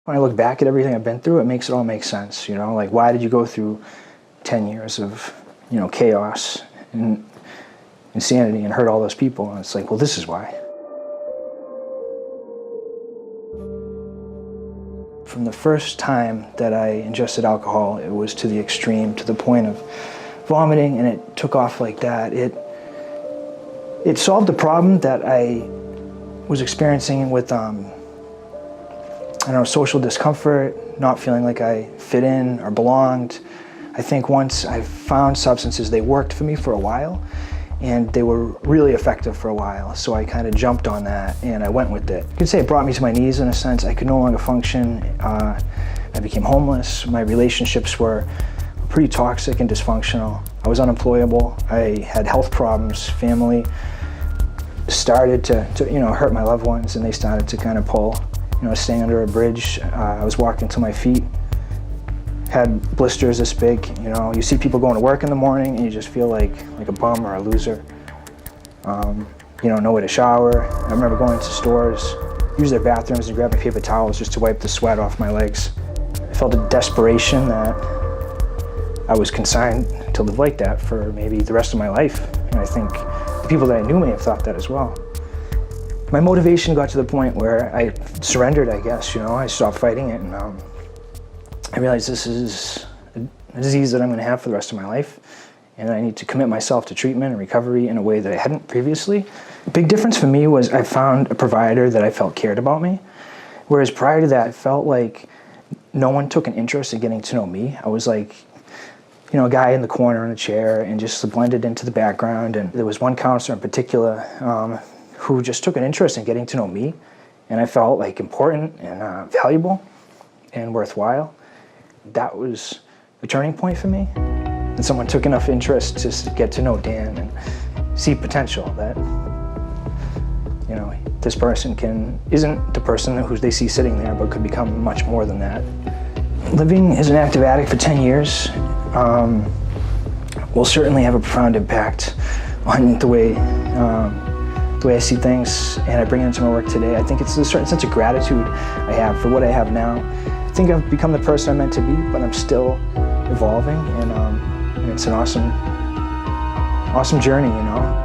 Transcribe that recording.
When I look back at everything I've been through, it makes it all make sense, you know? Like, why did you go through 10 years of, you know, chaos and insanity and hurt all those people? And it's like, well, this is why. From the first time that I ingested alcohol, it was to the extreme, to the point of vomiting, and it took off like that. It solved the problem that I was experiencing with I don't know, social discomfort, not feeling like I fit in or belonged. I think once I found substances, they worked for me for a while, and they were really effective for a while. So I kind of jumped on that and I went with it. You could say it brought me to my knees in a sense. I could no longer function. I became homeless. My relationships were pretty toxic and dysfunctional. I was unemployable. I had health problems. Family started to you know, hurt my loved ones, and they started to kind of pull. You know, staying under a bridge, I was walking to my feet, had blisters this big. You know, you see people going to work in the morning and you just feel like a bum or a loser. You know, nowhere to shower. I remember going to stores, use their bathrooms and grabbing paper towels just to wipe the sweat off my legs. I felt a desperation that I was consigned to live like that for maybe the rest of my life. And I think the people that I knew may have thought that as well. My motivation got to the point where I surrendered, I guess, you know. I stopped fighting it, and I realized this is a disease that I'm going to have for the rest of my life, and I need to commit myself to treatment and recovery in a way that I hadn't previously. The big difference for me was I found a provider that I felt cared about me, whereas prior to that, it felt like no one took an interest in getting to know me. I was like, you know, a guy in the corner in a chair and just blended into the background. And there was one counselor in particular who just took an interest in getting to know me, and I felt like important and valuable and worthwhile. That was a turning point for me. And someone took enough interest to get to know Dan and see potential that, you know, this person isn't the person who they see sitting there, but could become much more than that. Living as an active addict for 10 years will certainly have a profound impact on the way I see things, and I bring it into my work today. I think it's a certain sense of gratitude I have for what I have now. I think I've become the person I'm meant to be, but I'm still evolving, and it's an awesome journey, you know.